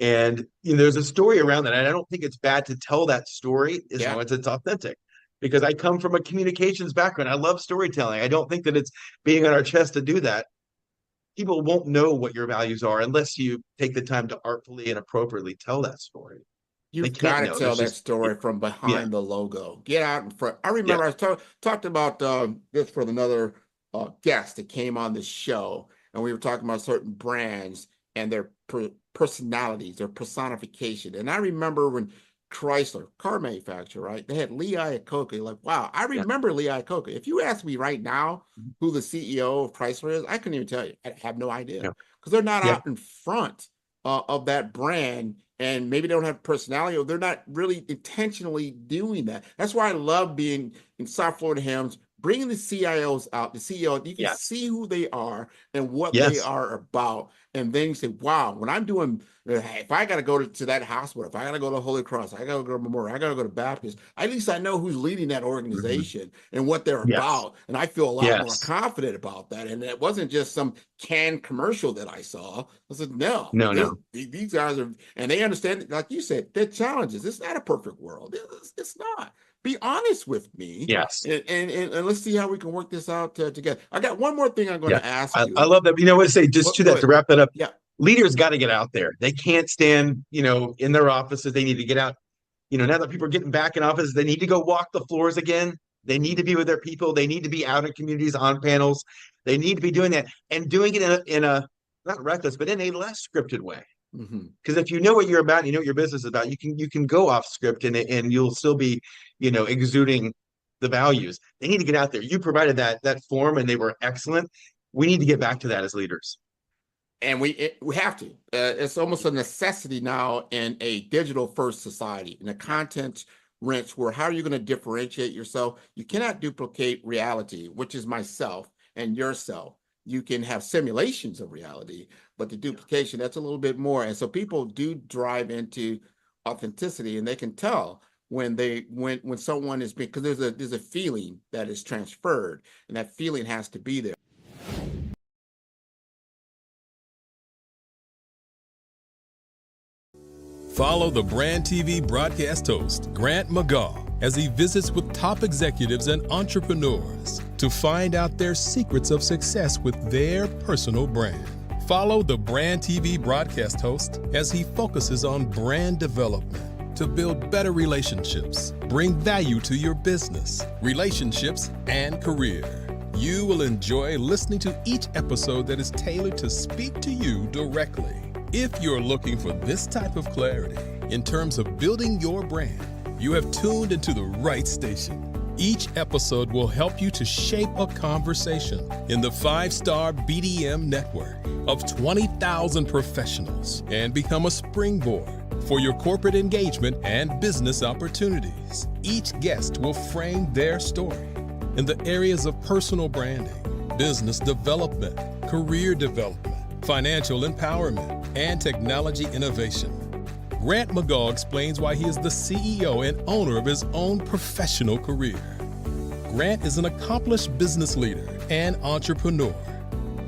And there's a story around that, and I don't think it's bad to tell that story as long as it's authentic, because I come from a communications background. I love storytelling. I don't think that it's being on our chest to do that. People won't know what your values are unless you take the time to artfully and appropriately tell that story. You've got to tell that story from behind the logo. Get out in front. I remember I talked about this with another guest that came on the show, and we were talking about certain brands and their personalities, their personification. And I remember when Chrysler, car manufacturer, right? They had Lee Iacocca. Like, wow, I remember Lee Iacocca. If you ask me right now who the CEO of Chrysler is, I couldn't even tell you. I have no idea, because they're not out in front of that brand. And maybe they don't have personality, or they're not really intentionally doing that. That's why I love being in South Florida Hams, bringing the CIOs out, the CEO. You can see who they are and what they are about. And then you say, wow, when I'm doing, if I got to go to that hospital, if I got to go to Holy Cross, I got to go to Memorial, I got to go to Baptist, at least I know who's leading that organization and what they're about. And I feel a lot more confident about that. And it wasn't just some canned commercial that I saw. I said, no. These guys are, and they understand, like you said, they're challenges. It's not a perfect world. It's not. Be honest with me. And let's see how we can work this out together. I got one more thing I'm going to ask you. I love that. What to say, just to wrap that up. Leaders got to get out there. They can't stand, in their offices. They need to get out. Now that people are getting back in offices, they need to go walk the floors again. They need to be with their people. They need to be out in communities, on panels. They need to be doing that, and doing it in a not reckless, but in a less scripted way. Because if you know what you're about, you know what your business is about, you can go off script and you'll still be, exuding the values. They need to get out there. You provided that form, and they were excellent. We need to get back to that as leaders. And we have to. It's almost a necessity now in a digital first society, in a content rich, where how are you going to differentiate yourself? You cannot duplicate reality, which is myself and yourself. You can have simulations of reality, but the duplication, that's a little bit more. And so people do drive into authenticity, and they can tell when someone is being, because there's a feeling that is transferred, and that feeling has to be there. Follow the Brand TV broadcast host, Grant McGaugh, as he visits with top executives and entrepreneurs to find out their secrets of success with their personal brand. Follow the Brand TV broadcast host as he focuses on brand development to build better relationships, bring value to your business, relationships, and career. You will enjoy listening to each episode that is tailored to speak to you directly. If you're looking for this type of clarity in terms of building your brand, you have tuned into the right station. Each episode will help you to shape a conversation in the 5-Star BDM network of 20,000 professionals and become a springboard for your corporate engagement and business opportunities. Each guest will frame their story in the areas of personal branding, business development, career development, financial empowerment, and technology innovation. Grant McGaugh explains why he is the CEO and owner of his own professional career. Grant is an accomplished business leader and entrepreneur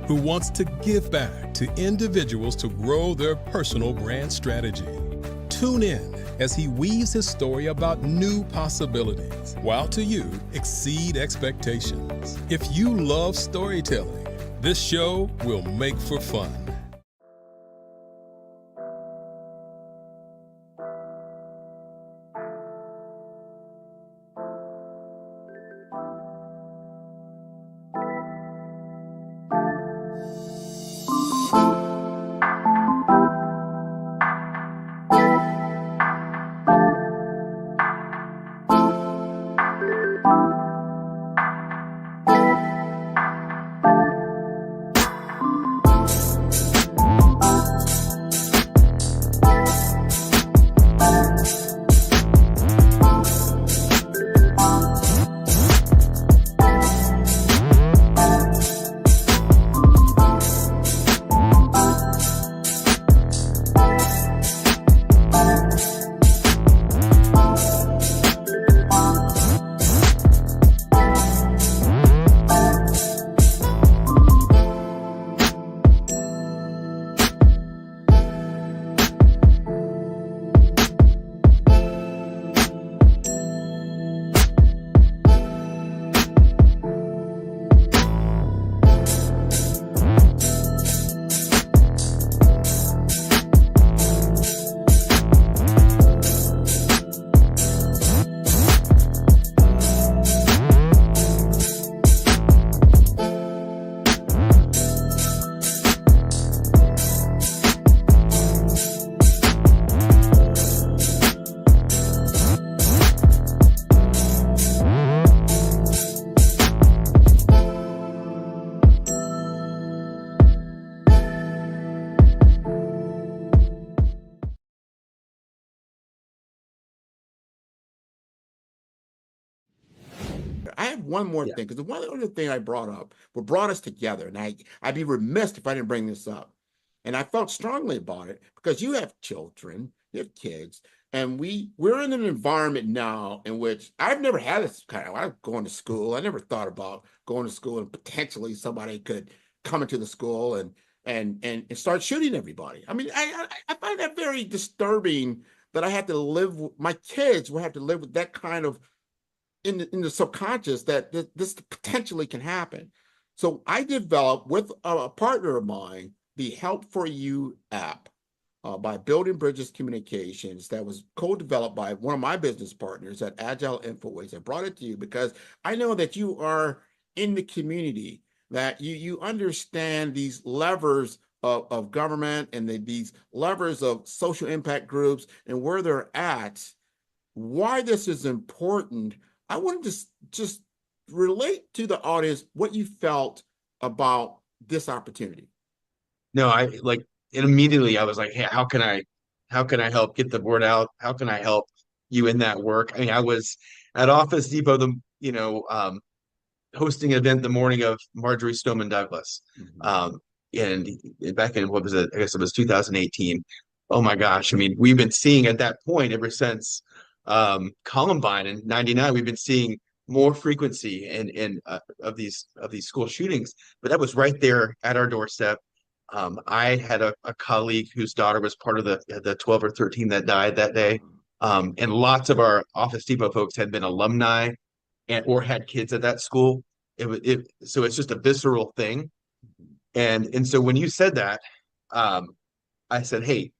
who wants to give back to individuals to grow their personal brand strategy. Tune in as he weaves his story about new possibilities, while to you exceed expectations. If you love storytelling, this show will make for fun. I have one more thing, because the one other thing I brought up, what brought us together, and I'd be remiss if I didn't bring this up. And I felt strongly about it because you have children, you have kids, and we're in an environment now in which I've never had this kind of, I was going to school. I never thought about going to school and potentially somebody could come into the school and start shooting everybody. I mean, I find that very disturbing that I had to live with, my kids will have to live with that kind of in the subconscious that this potentially can happen. So I developed with a partner of mine the Help for You app by Building Bridges Communications that was co-developed by one of my business partners at Agile Infoways. I brought it to you because I know that you are in the community, that you understand these levers of government and these levers of social impact groups and where they're at, why this is important. I wanted to just relate to the audience what you felt about this opportunity. No, and immediately I was like, hey, how can I help get the word out? How can I help you in that work? I mean, I was at Office Depot, hosting an event the morning of Marjorie Stoneman Douglas. Mm-hmm. And back in, what was it? I guess it was 2018. Oh my gosh. I mean, we've been seeing at that point ever since Columbine in '99, we've been seeing more frequency of these school shootings, but that was right there at our doorstep. I had a colleague whose daughter was part of the 12 or 13 that died that day. And lots of our Office Depot folks had been alumni or had kids at that school. So it's just a visceral thing. And so when you said that, um, I said, hey,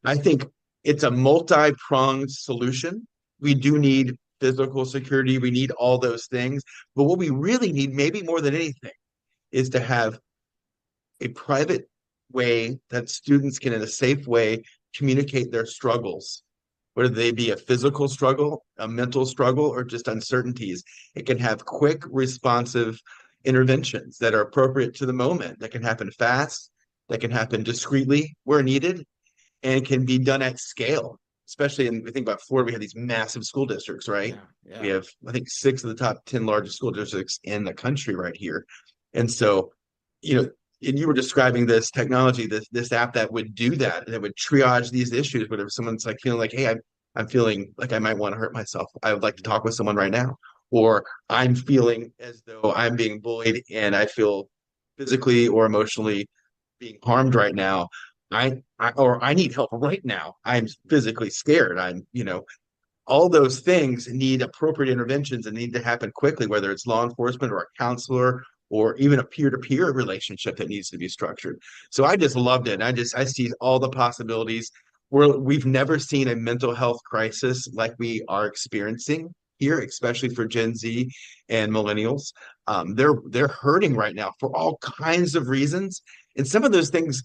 I think it's a multi-pronged solution. We do need physical security, we need all those things. But what we really need, maybe more than anything, is to have a private way that students can, in a safe way, communicate their struggles, whether they be a physical struggle, a mental struggle, or just uncertainties. It can have quick, responsive interventions that are appropriate to the moment, that can happen fast, that can happen discreetly where needed, and can be done at scale. Especially we think about Florida, we have these massive school districts, right? Yeah. We have, I think, 6 of the top 10 largest school districts in the country right here. And so, and you were describing this technology, this app that would do that, and it would triage these issues. But if someone's like feeling like, hey, I'm feeling like I might want to hurt myself, I would like to talk with someone right now. Or I'm feeling as though I'm being bullied and I feel physically or emotionally being harmed right now. Or I need help right now. I'm physically scared. All those things need appropriate interventions and need to happen quickly, whether it's law enforcement or a counselor or even a peer-to-peer relationship that needs to be structured. So I just loved it. I see all the possibilities. We've never seen a mental health crisis like we are experiencing here, especially for Gen Z and millennials. They're hurting right now for all kinds of reasons, and some of those things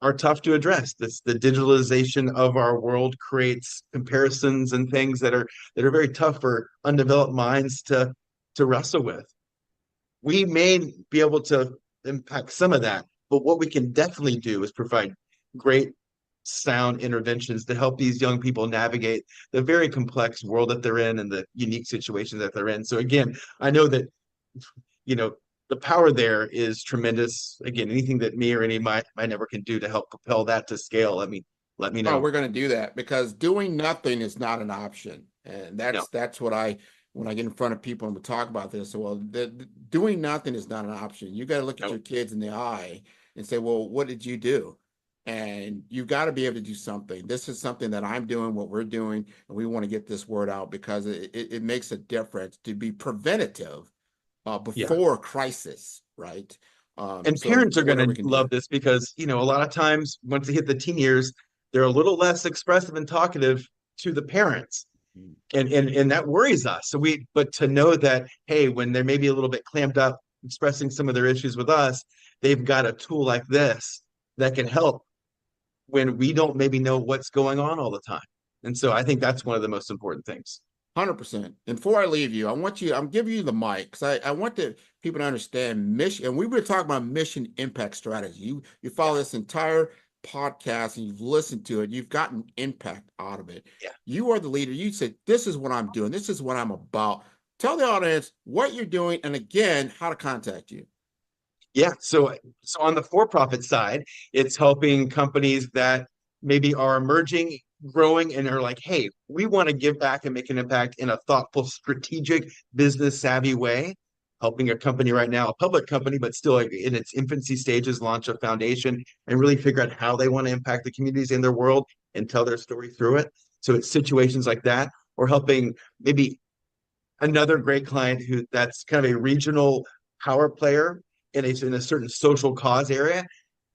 are tough to address. The digitalization of our world creates comparisons and things that are very tough for undeveloped minds to wrestle with. We may be able to impact some of that, but what we can definitely do is provide great sound interventions to help these young people navigate the very complex world that they're in and the unique situations that they're in. So again, I know that the power there is tremendous. Again, anything that me or any of my network can do to help propel that to scale, let me Oh, know. we're going to do that, because doing nothing is not an option. And that's what when I get in front of people and we talk about this, well, doing nothing is not an option. You got to look at your kids in the eye and say, well, what did you do? And you've got to be able to do something. This is something that I'm doing, what we're doing, and we want to get this word out, because it makes a difference to be preventative before crisis, right? And So parents are going whatever we to can love do. this because, a lot of times once they hit the teen years, they're a little less expressive and talkative to the parents. And that worries us. But to know that, hey, when they're maybe a little bit clamped up, expressing some of their issues with us, they've got a tool like this that can help when we don't maybe know what's going on all the time. And so I think that's one of the most important things. 100%. And before I leave you, I'm giving you the mic, because I want people to understand mission. And we were talking about mission impact strategy. You follow this entire podcast and you've listened to it. You've gotten impact out of it. Yeah. You are the leader. You said, this is what I'm doing. This is what I'm about. Tell the audience what you're doing, and again, how to contact you. Yeah. So on the for-profit side, it's helping companies that maybe are emerging, growing, and are like, hey, we want to give back and make an impact in a thoughtful, strategic, business savvy way. Helping a company right now, a public company, but still in its infancy stages, launch a foundation and really figure out how they want to impact the communities in their world and tell their story through it. So it's situations like that, or helping maybe another great client that's kind of a regional power player in a certain social cause area,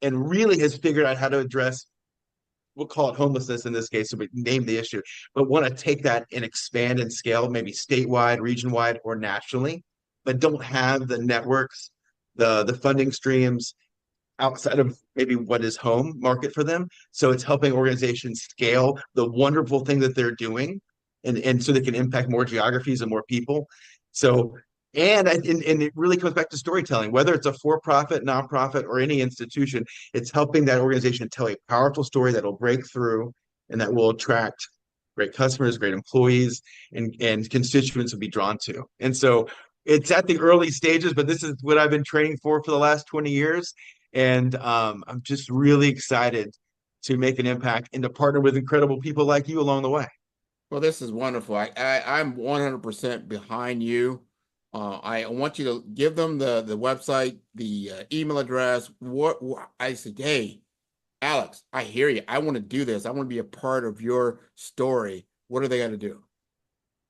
and really has figured out how to address, we'll call it homelessness in this case, so we name the issue, but want to take that and expand and scale, maybe statewide, region-wide, or nationally, but don't have the networks, the funding streams outside of maybe what is home market for them. So it's helping organizations scale the wonderful thing that they're doing, and so they can impact more geographies and more people. So and it really comes back to storytelling, whether it's a for-profit, nonprofit, or any institution. It's helping that organization tell a powerful story that will break through and that will attract great customers, great employees, and constituents will be drawn to. And so it's at the early stages, but this is what I've been training for the last 20 years. And I'm just really excited to make an impact and to partner with incredible people like you along the way. Well, this is wonderful. I'm 100% behind you. I want you to give them the website, the email address. What I said, hey, Alex, I hear you. I want to do this. I want to be a part of your story. What are they going to do?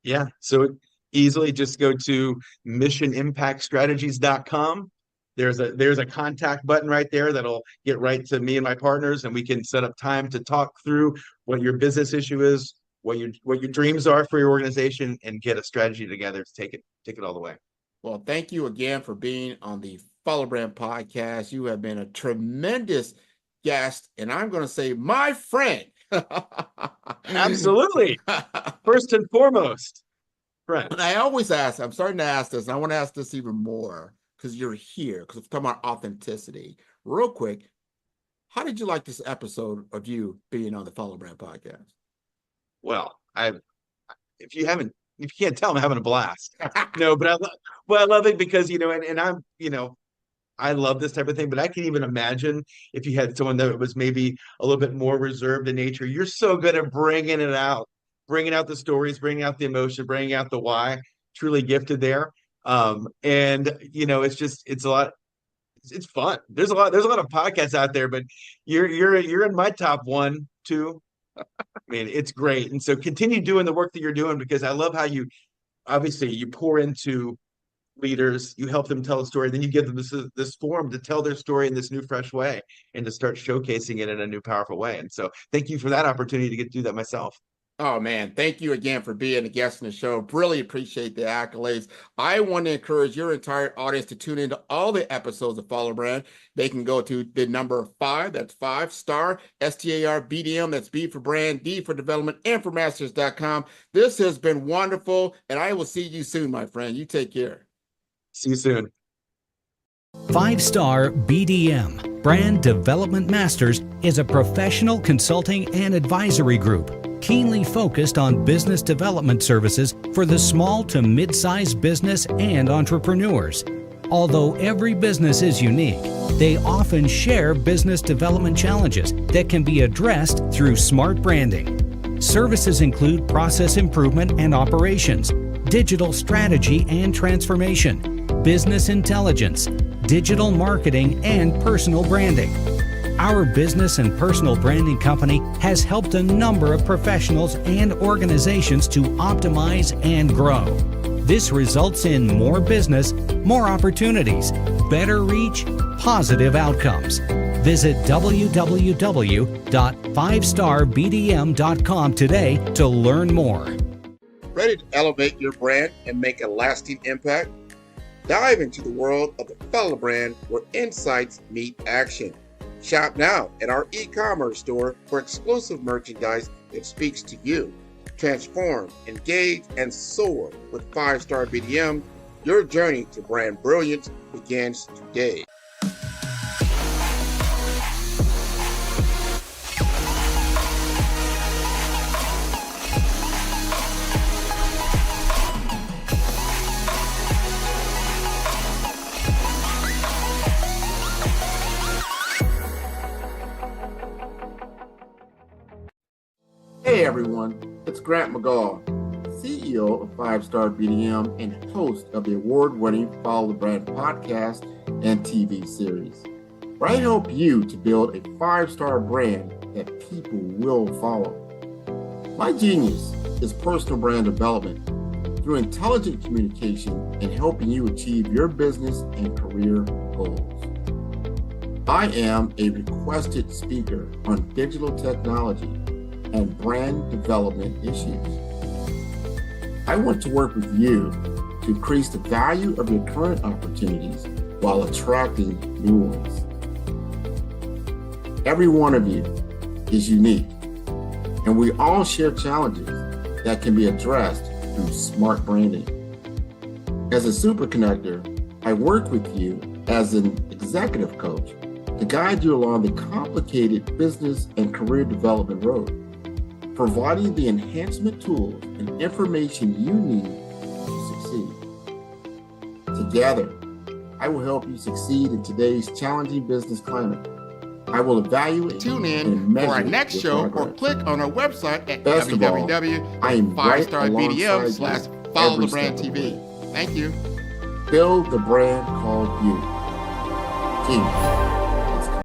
Yeah. So easily just go to missionimpactstrategies.com. There's a contact button right there that'll get right to me and my partners, and we can set up time to talk through what your business issue is, what your dreams are for your organization, and get a strategy together to take it all the way. Well, thank you again for being on the Follow Brand podcast. You have been a tremendous guest, and I'm going to say my friend. Absolutely. First and foremost, friend. And I always ask, I'm starting to ask this, and I want to ask this even more because you're here, because we're talking about authenticity. Real quick, how did you like this episode of you being on the Follow Brand podcast? Well, if you can't tell, I'm having a blast. No, but I love it because, and I'm, I love this type of thing, but I can even imagine if you had someone that was maybe a little bit more reserved in nature. You're so good at bringing out the stories, bringing out the emotion, bringing out the why. Truly gifted there. It's a lot. It's fun. There's a lot of podcasts out there, but you're in my top 1, 2. I mean, it's great. And so continue doing the work that you're doing, because I love how you pour into leaders, you help them tell a story, then you give them this forum to tell their story in this new, fresh way and to start showcasing it in a new, powerful way. And so thank you for that opportunity to get to do that myself. Oh, man, thank you again for being a guest on the show. Really appreciate the accolades. I want to encourage your entire audience to tune into all the episodes of Follow Brand. They can go to the number 5, that's 5-star, STAR BDM, that's B for brand, D for development, and for masters.com. This has been wonderful, and I will see you soon, my friend. You take care. See you soon. 5-Star BDM, Brand Development Masters, is a professional consulting and advisory group keenly focused on business development services for the small to mid-sized business and entrepreneurs. Although every business is unique, they often share business development challenges that can be addressed through smart branding. Services include process improvement and operations, digital strategy and transformation, business intelligence, digital marketing, and personal branding. Our business and personal branding company has helped a number of professionals and organizations to optimize and grow. This results in more business, more opportunities, better reach, positive outcomes. Visit www.5starbdm.com today to learn more. Ready to elevate your brand and make a lasting impact? Dive into the world of the Follow Brand, where insights meet action. Shop now at our e-commerce store for exclusive merchandise that speaks to you. Transform, engage, and soar with 5-Star BDM. Your journey to brand brilliance begins today. Hey everyone, it's Grant McGaugh, CEO of 5-Star BDM and host of the award-winning Follow the Brand podcast and TV series, where I help you to build a 5-star brand that people will follow. My genius is personal brand development through intelligent communication and helping you achieve your business and career goals. I am a requested speaker on digital technology and brand development issues. I want to work with you to increase the value of your current opportunities while attracting new ones. Every one of you is unique, and we all share challenges that can be addressed through smart branding. As a super connector, I work with you as an executive coach to guide you along the complicated business and career development road, providing the enhancement tools and information you need to succeed. Together, I will help you succeed in today's challenging business climate. I will evaluate, tune in for our next show, or click on our website at www.5starbdm/followthebrandtv. Thank you. Build the brand called you. Peace.